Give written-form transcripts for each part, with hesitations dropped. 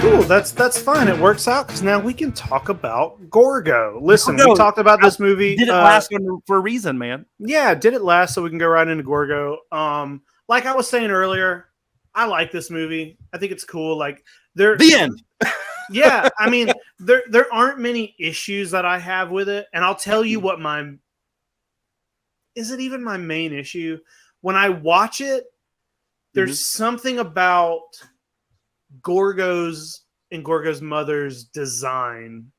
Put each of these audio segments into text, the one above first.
Cool. That's fine. It works out because now we can talk about Gorgo. Listen, Gorgo. we talked about this movie. Did it last for a reason, man? Yeah, did it last? So we can go right into Gorgo. Like I was saying earlier, I like this movie. I think it's cool. Like The end. Yeah, I mean, there aren't many issues that I have with it, and I'll tell you what is it even my main issue? When I watch it, there's something about Gorgo's mother's design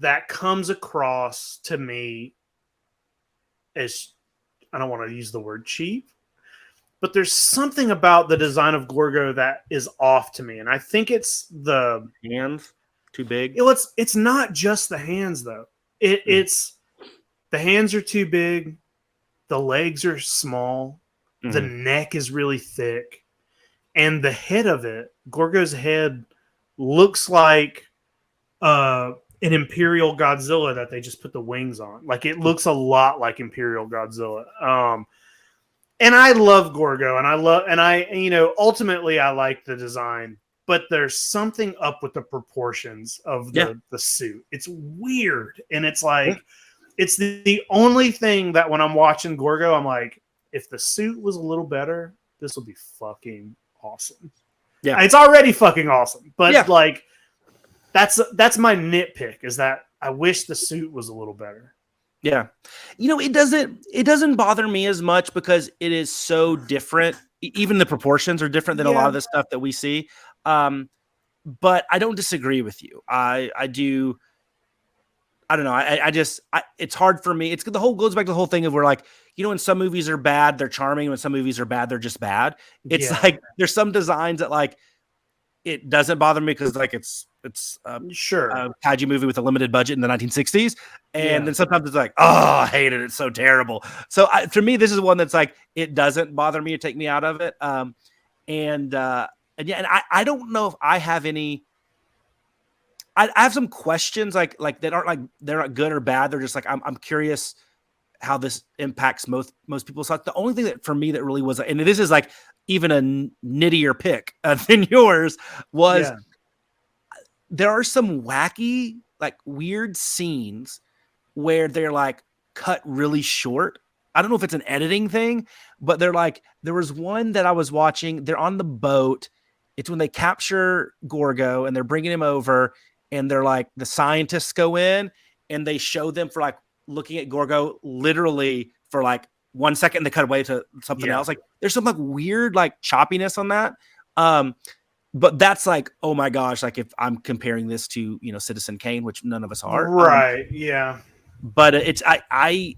that comes across to me as, I don't want to use the word cheap, but there's something about the design of Gorgo that is off to me, and I think it's the hands too big. It's not just the hands though. It's the hands are too big, the legs are small, the neck is really thick, and the head of it, Gorgo's head, looks like an Imperial Godzilla that they just put the wings on. Like it looks a lot like Imperial Godzilla. And I love Gorgo, and ultimately I like the design, but there's something up with the proportions of the suit. It's weird, and it's like it's the only thing that when I'm watching Gorgo, I'm like, if the suit was a little better, this would be fucking awesome. Yeah, it's already fucking awesome, but like that's my nitpick, is that I wish the suit was a little better. Yeah. It doesn't bother me as much because it is so different. Even the proportions are different than a lot of the stuff that we see. But I don't disagree with you. I do. I don't know. It's hard for me. Goes back to the whole thing of where, like, when some movies are bad, they're charming. When some movies are bad, they're just bad. It's like, there's some designs that, like, it doesn't bother me because, like, it's a kaiju movie with a limited budget in the 1960s, and then sometimes it's like, oh, I hate it, it's so terrible. So for me, this is one that's like, it doesn't bother me or take me out of it. And I don't know if I have any. I have some questions like that aren't like they're not good or bad. They're just like, I'm curious how this impacts most people's thoughts. The only thing that for me that really was, and this is like even a nittier pick than yours, was there are some wacky, like, weird scenes where they're like cut really short. I don't know if it's an editing thing, but they're like, there was one that I was watching. They're on the boat. It's when they capture Gorgo and they're bringing him over, and they're like, the scientists go in and they show them for like looking at Gorgo literally for like 1 second. They cut away to something else. Like, there's some like weird like choppiness on that. But that's like, oh my gosh, like if I'm comparing this to, Citizen Kane, which none of us are. Right. But it's, I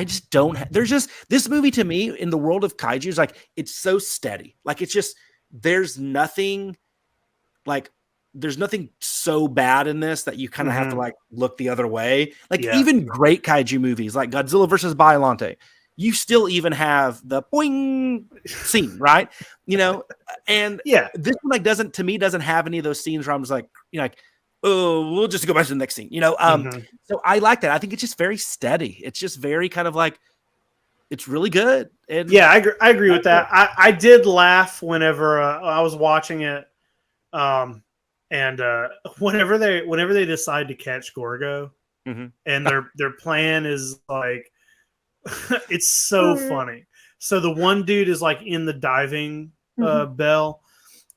just don't, there's just, this movie to me in the world of kaiju is like, it's so steady. Like, it's just, there's nothing so bad in this that you kind of have to like look the other way. Like even great kaiju movies like Godzilla versus Biollante, you still even have the boing scene, right? And this one like doesn't have any of those scenes where I'm just like, oh, we'll just go back to the next scene, So I like that. I think it's just very steady. It's just very kind of like, it's really good. And I agree with that. I did laugh whenever I was watching it. And whenever they decide to catch Gorgo, and their plan is like, it's so funny. So the one dude is like in the diving bell,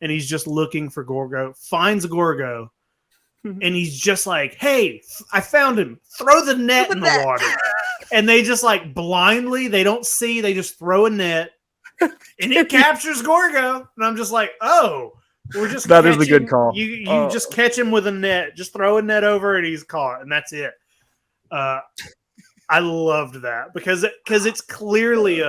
and he's just looking for Gorgo, finds Gorgo, and he's just like, "Hey, I found him. Throw the net in the water." And they just like blindly, they don't see, they just throw a net, and it captures Gorgo. And I'm just like, oh. That is a good call. You just catch him with a net. Just throw a net over and he's caught, and that's it. I loved that because it's clearly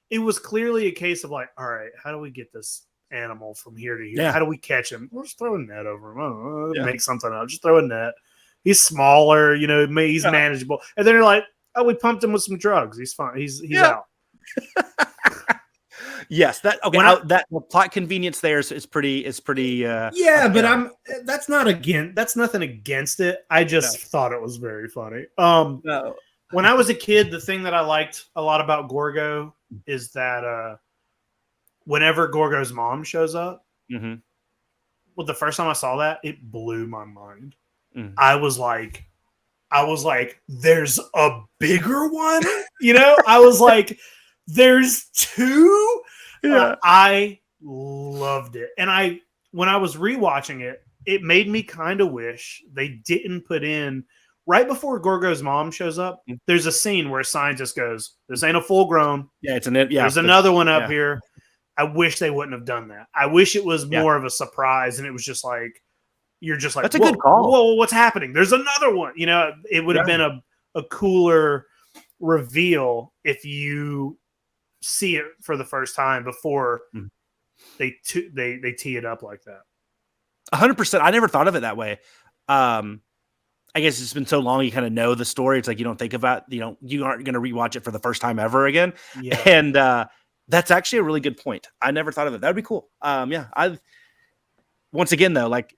it was clearly a case of like, all right, how do we get this animal from here to here? Yeah. How do we catch him? We'll just throw a net over him. I don't know, make something up. Just throw a net. He's smaller, he's manageable. And then they're like, oh, we pumped him with some drugs. He's fine. He's out. Yes, that the plot convenience there is pretty. But that's nothing against it. I just thought it was very funny. When I was a kid, the thing that I liked a lot about Gorgo is that whenever Gorgo's mom shows up, well, the first time I saw that, it blew my mind. Mm. I was like, there's a bigger one, you know? I was like, there's two. Yeah. I loved it, and when I was rewatching it, it made me kind of wish they didn't put in right before Gorgo's mom shows up. There's a scene where a scientist goes, "This ain't a full grown. Yeah, There's another one up here." I wish they wouldn't have done that. I wish it was more of a surprise, and it was just like you're just like, that's a good call. Whoa, what's happening? There's another one. You know, it would have been a cooler reveal if you see it for the first time before they tee it up like that. 100%. I never thought of it that way. I guess it's been so long you kind of know the story. It's like you don't think about, you aren't going to rewatch it for the first time ever again. Yeah. And that's actually a really good point. I never thought of it. That would be cool. Once again though, like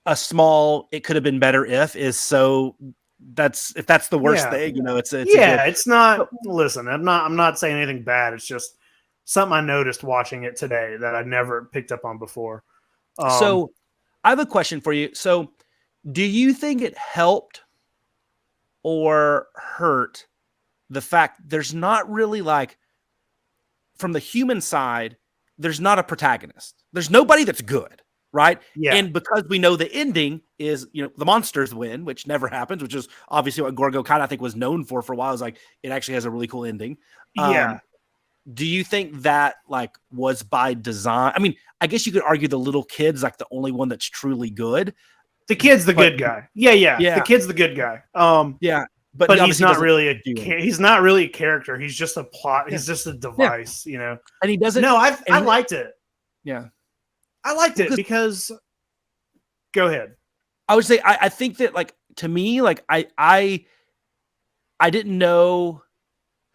a small, it could have been better if that's the worst thing, it's not, listen, I'm not saying anything bad. It's just something I noticed watching it today that I never picked up on before. So I have a question for you. So do you think it helped or hurt the fact there's not really, like, from the human side, there's not a protagonist. There's nobody that's good, right? Yeah. And because we know the ending is, the monsters win, which never happens, which is obviously what Gorgo kind of, I think, was known for a while. Is like, it actually has a really cool ending. Yeah. Do you think that, like, was by design? I mean, I guess you could argue the little kid's like the only one that's truly good. The kid's the good guy. Yeah. The kid's the good guy. But he's not really a character. He's just a plot. He's just a device, And he doesn't. No, I liked it. Yeah, I liked it because. Go ahead. I would say I think that, like, to me, like, I didn't know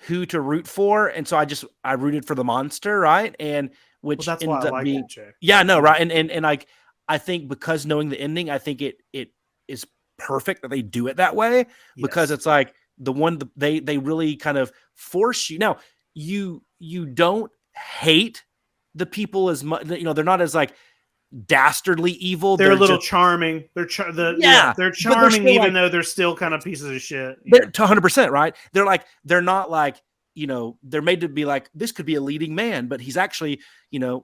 who to root for, and so I rooted for the monster, right? And which that's ends why I up being it, Jay. Yeah, no, right, and like, I think because knowing the ending, I think it is perfect that they do it that way, because it's like the one they really kind of force you. Now, you don't hate the people as much, they're not as, like, dastardly evil. They're a little charming. They're charming, even though they're still kind of pieces of shit. They're 100%, right? They're not like, they're made to be like, this could be a leading man, but he's actually,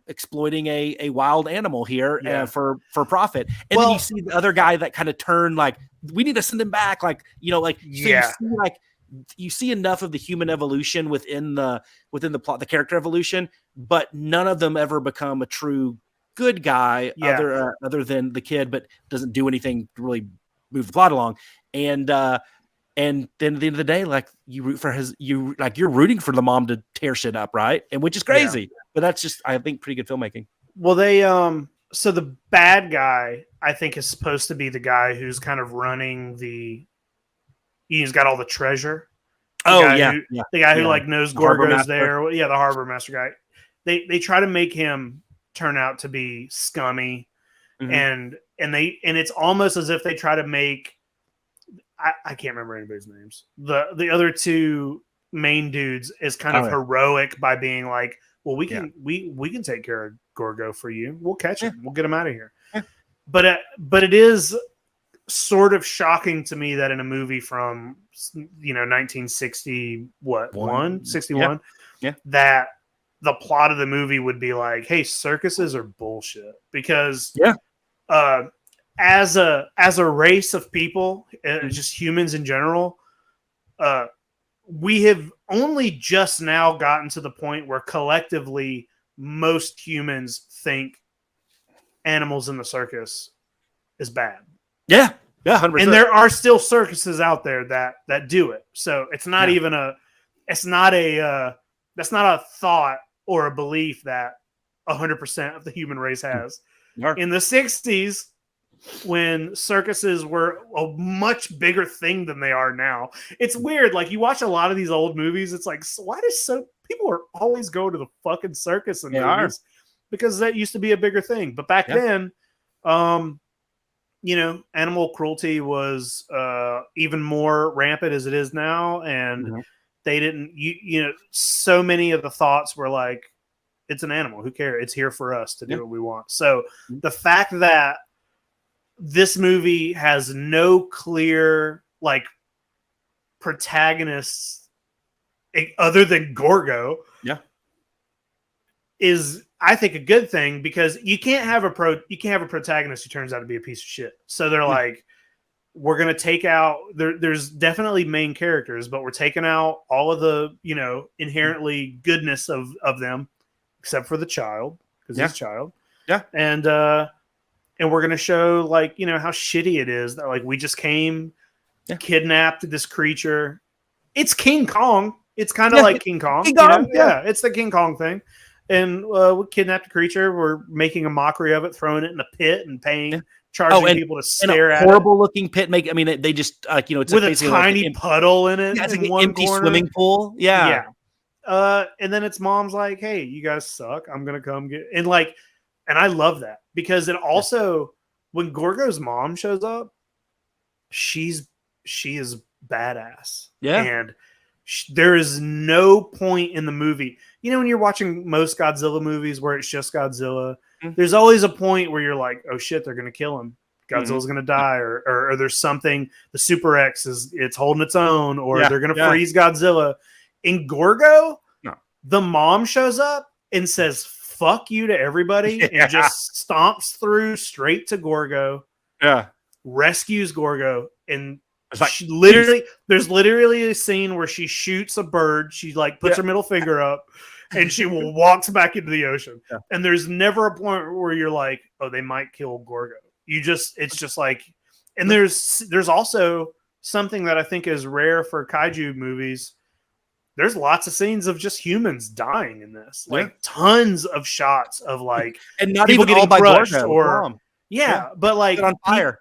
exploiting a wild animal here for profit. And then you see the other guy that kind of turned, like, we need to send him back. Like, you see enough of the human evolution within the plot, the character evolution, but none of them ever become a true good guy other than the kid, but doesn't do anything to really move the plot along. And then at the end of the day, like, you root for you're rooting for the mom to tear shit up, right? And which is crazy, but that's just, I think, pretty good filmmaking. Well, they so the bad guy, I think, is supposed to be the guy who's kind of running he's got all the treasure. The guy who like knows Gorgo's there. Yeah, the harbor master guy. They try to make him turn out to be scummy, and it's almost as if they try to make, I can't remember anybody's names. The other two main dudes is kind of heroic by being like, well, we can take care of Gorgo for you. We'll catch him. We'll get him out of here. Yeah. But it is sort of shocking to me that in a movie from 1960 61 that the plot of the movie would be like, hey, circuses are bullshit, because as a race of people, just humans in general, we have only just now gotten to the point where collectively most humans think animals in the circus is bad. Yeah, 100%. And there are still circuses out there that do it. So it's not even that's not a thought or a belief that 100% of the human race has. In the 60s, when circuses were a much bigger thing than they are now. It's weird. Like, you watch a lot of these old movies, it's like, why people are always going to the fucking circus in movies? Because that used to be a bigger thing. But back then, animal cruelty was even more rampant as it is now. And they didn't, so many of the thoughts were like, It's an animal. Who cares? It's here for us to do what we want. So the fact that this movie has no clear like protagonists other than Gorgo, is I think a good thing, because you can't have a protagonist who turns out to be a piece of shit. So they're like, we're gonna take out there's definitely main characters, but we're taking out all of the inherently goodness of them, except for the child, because he's a child. And we're gonna show like how shitty it is that like we just kidnapped this creature. It's King Kong. It's kind of like King Kong. It's the King Kong thing. And we kidnapped a creature. We're making a mockery of it, throwing it in a pit and charging people to stare at it. Horrible looking pit. They just it's with a tiny puddle in it. It's like an empty swimming pool. Yeah. And then its mom's like, "Hey, you guys suck. I'm gonna come get," and I love that, because it also, when Gorgo's mom shows up, she is badass. And there is no point in the movie, when you're watching most Godzilla movies where it's just Godzilla, there's always a point where you're like, oh shit, they're gonna kill him. Godzilla's gonna die, or there's something, the Super X it's holding its own, or they're gonna freeze Godzilla. In Gorgo, the mom shows up and says fuck you to everybody and just stomps through straight to Gorgo, rescues Gorgo, and there's literally a scene where she shoots a bird. She like puts her middle finger up, and she walks back into the ocean. And there's never a point where you're like, oh, they might kill Gorgo. It's just like, and there's also something that I think is rare for kaiju movies. There's lots of scenes of just humans dying in this, like tons of shots of like, and not even all by Gorgo or but like on fire.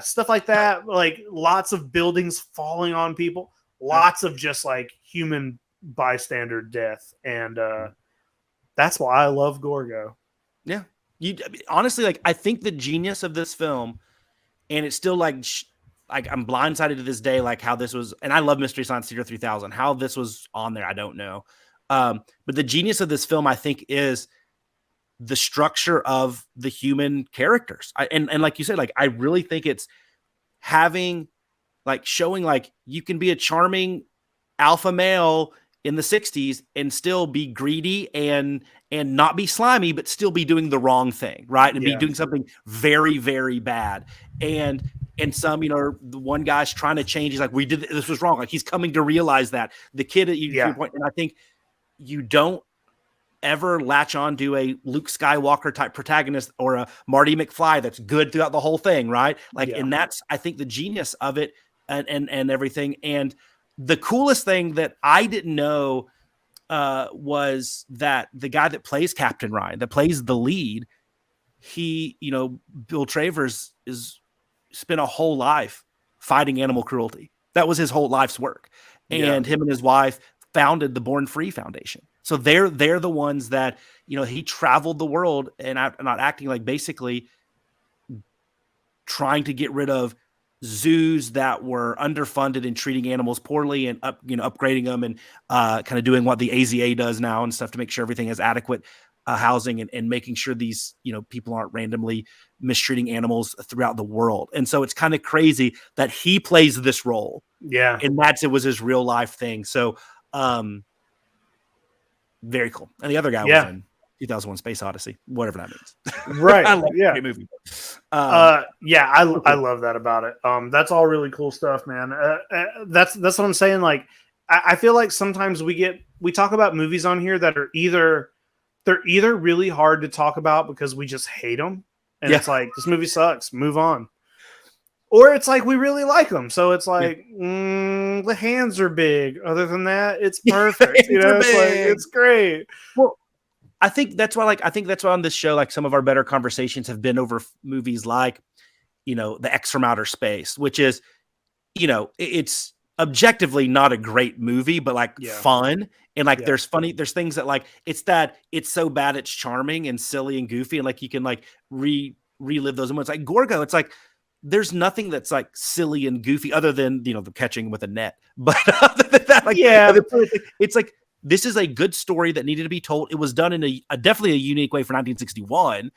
Stuff like that. Like lots of buildings falling on people, lots of just like human bystander death. And that's why I love Gorgo. Yeah. Honestly, like, I think the genius of this film, and it's still like I'm blindsided to this day, like how this was, and I love Mystery Science Theater 3000, how this was on there, I don't know. But the genius of this film, I think, is the structure of the human characters. And like you said, like, I really think it's showing like you can be a charming alpha male in the 60s and still be greedy and not be slimy, but still be doing the wrong thing, right? And be doing something very, very bad. And some, the one guy's trying to change. He's like, this was wrong. Like, he's coming to realize that. The kid at your point, and I think you don't ever latch on to a Luke Skywalker type protagonist or a Marty McFly that's good throughout the whole thing, right? Like, and that's, I think, the genius of it and everything. And the coolest thing that I didn't know was that the guy that plays Captain Ryan, that plays the lead, he, Bill Travers spent a whole life fighting animal cruelty. That was his whole life's work. And him and his wife founded the Born Free Foundation. So they're the ones that, he traveled the world and not acting like basically trying to get rid of zoos that were underfunded and treating animals poorly and upgrading them and kind of doing what the AZA does now and stuff to make sure everything has adequate housing and making sure these, people aren't randomly mistreating animals throughout the world. And so it's kind of crazy that he plays this role. Yeah. And it was his real life thing. So, very cool. And the other guy was in 2001 Space Odyssey, whatever that means. Right. I love that movie. I love that about it. That's all really cool stuff, man. That's what I'm saying. Like, I feel like sometimes we talk about movies on here that are either really hard to talk about because we just hate them. And it's like, this movie sucks, move on. Or it's like, we really like them. So it's like, the hands are big. Other than that, it's perfect. It's great. Well, I think that's why on this show, like, some of our better conversations have been over movies like, The X from Outer Space, which is, it's objectively not a great movie, but like fun. And like, there's things that like, it's so bad, it's charming and silly and goofy. And like, you can like relive those moments. Like Gorgo, it's like, there's nothing that's like silly and goofy other than, the catching with a net. But other than that, like, it's like this is a good story that needed to be told. It was done in a definitely a unique way for 1961.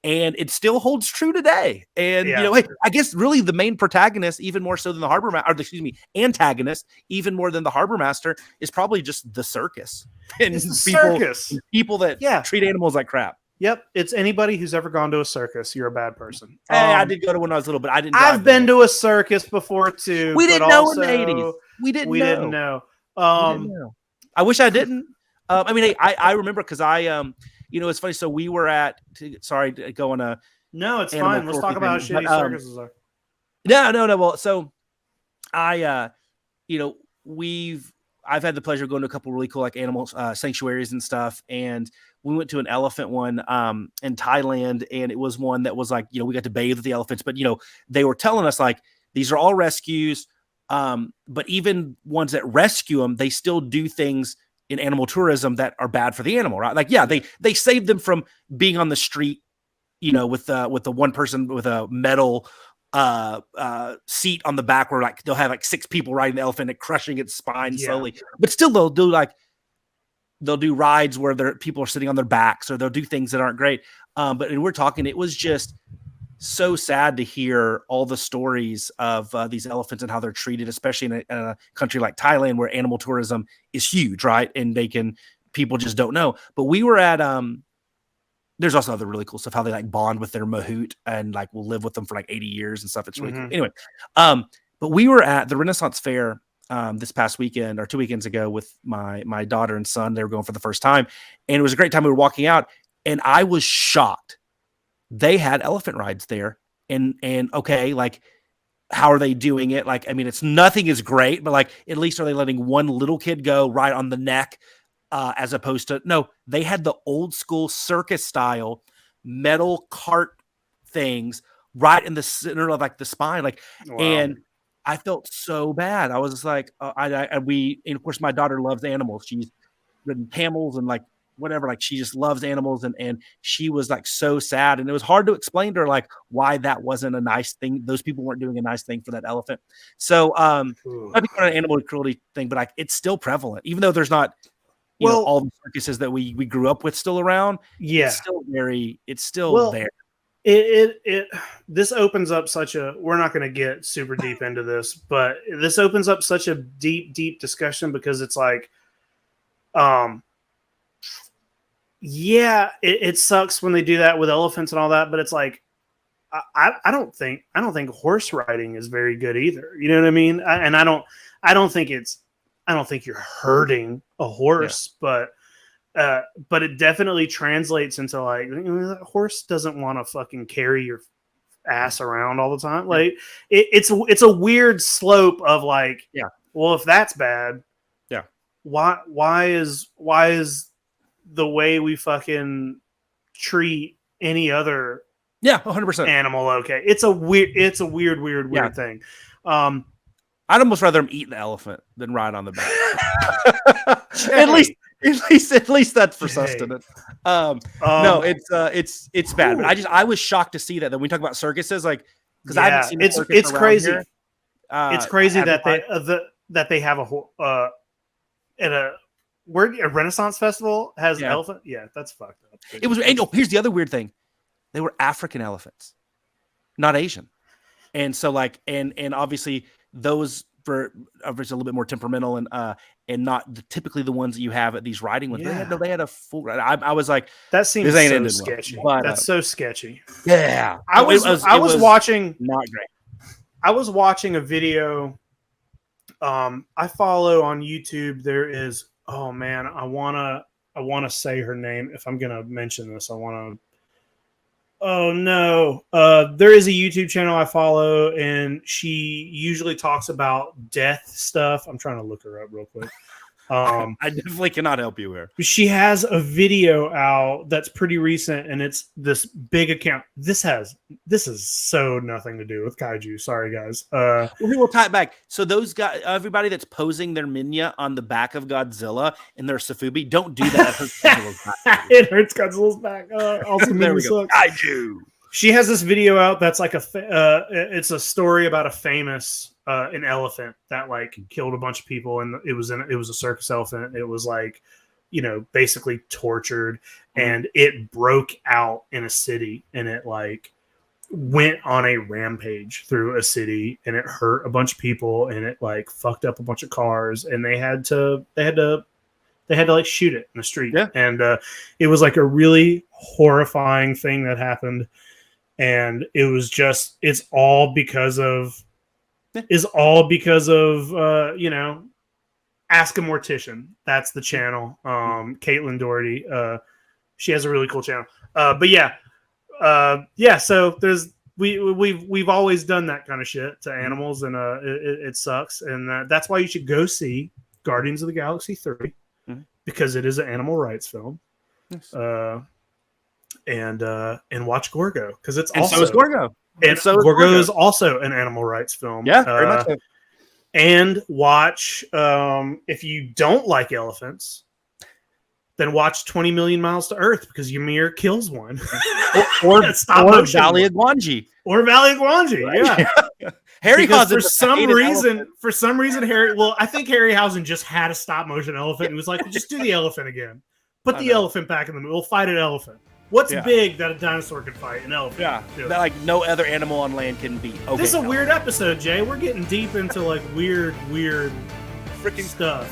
And it still holds true today. And, hey, I guess really the main protagonist, even more so than the antagonist, even more than the harbor master, is probably just the circus. And people that treat animals like crap. Yep. It's anybody who's ever gone to a circus. You're a bad person. Hey, I did go to when I was little, but I didn't. I've been to a circus before too. We didn't know in the 80s. We didn't know. I wish I didn't. I remember because it's funny. So we were at. Sorry, going to. No, it's fine. Let's talk about how shitty circuses are. No. Well, so I've had the pleasure of going to a couple really cool like animal sanctuaries and stuff, and we went to an elephant one in Thailand, and it was one that was like we got to bathe with the elephants, but they were telling us like these are all rescues, but even ones that rescue them, they still do things in animal tourism that are bad for the animal, right? Like they save them from being on the street, with the one person with a metal seat on the back where like they'll have like 6 people riding the elephant and crushing its spine slowly, but still they'll do rides where people are sitting on their backs, or they'll do things that aren't great. But we're talking, it was just so sad to hear all the stories of these elephants and how they're treated, especially in a country like Thailand where animal tourism is huge, right? And people just don't know. But we were at there's also other really cool stuff, how they like bond with their mahout and like will live with them for like 80 years and stuff. It's really cool. Anyway, but we were at the Renaissance Fair this past weekend or 2 weekends ago with my daughter and son. They were going for the first time, and it was a great time. We were walking out, and I was shocked. They had elephant rides there, and okay, like how are they doing it? Like, I mean, it's nothing is great, but like at least are they letting one little kid go right on the neck? As opposed to no, they had the old school circus style metal cart things right in the center of like the spine, like, wow. And I felt so bad. I was just like, and of course my daughter loves animals. She's ridden camels and like whatever, like she just loves animals, and she was like so sad, and it was hard to explain to her like why that wasn't a nice thing. Those people weren't doing a nice thing for that elephant. So I think an animal cruelty thing, but like it's still prevalent, even though there's not. All the circuses that we grew up with still around. Yeah, it's still there. This opens up we're not going to get super deep into this, but this opens up such a deep discussion, because it's like, it sucks when they do that with elephants and all that, but it's like, I don't think horse riding is very good either. You know what I mean? I don't think you're hurting a horse, but it definitely translates into like, that horse doesn't want to fucking carry your ass around all the time. Like it's a weird slope of like, well, if that's bad, why is the way we fucking treat any other 100% animal okay? It's a weird thing. I'd almost rather him eat the elephant than ride on the back. At least that's for sustenance. No, it's bad. But I was shocked to see that when we talk about circuses, like, because I haven't seen it's crazy. Here, it's crazy that they have a Renaissance Festival has an elephant. Yeah, that's fucked up. It was. Here's the other weird thing: they were African elephants, not Asian, and so like, and obviously. Those are a little bit more temperamental and not typically the ones that you have at these riding ones. Yeah. They had a full ride. I was like, that seems so sketchy. Well. But, that's so sketchy. Yeah, I was watching. Not great. I was watching a video. I follow on YouTube. There is. Oh man, I wanna say her name. If I'm gonna mention this, I wanna. Oh no. There is a YouTube channel I follow, and she usually talks about death stuff. I'm trying to look her up real quick. I definitely cannot help you here. She has a video out that's pretty recent, and it's this big account. This is so nothing to do with kaiju. Sorry, guys. We will tie it back. So those guys, everybody that's posing their minya on the back of Godzilla in their Safubi, don't do that. It hurts Godzilla's back. Also, there we go. Kaiju. She has this video out that's like it's a story about a famous an elephant that like killed a bunch of people, and it was a circus elephant. It was like, basically tortured, and it broke out in a city, and it like went on a rampage through a city, and it hurt a bunch of people, and it like fucked up a bunch of cars, and they had to like shoot it in the street. Yeah. And it was like a really horrifying thing that happened. And it was just, it's all because of Ask a Mortician. That's the channel. Caitlin Doherty. She has a really cool channel. But yeah. So we've always done that kind of shit to animals, and it sucks. And that's why you should go see Guardians of the Galaxy 3, because it is an animal rights film. Yes. And watch Gorgo, because it's and also so is Gorgo. And so Gorgo is also an animal rights film. Yeah, very much so. And watch, if you don't like elephants, then watch 20 Million Miles to Earth, because Ymir kills one. or Valley of Gwangi. Or Valley of Gwangi, right? Yeah. Harryhausen for some reason, I think Harryhausen just had a stop motion elephant. He was like, well, just do the elephant again. Put the elephant back in the movie. We'll fight an elephant. What's big that a dinosaur could fight? An elephant. Yeah, that like no other animal on land can beat. Okay, this is a weird episode, Jay. We're getting deep into like weird freaking stuff.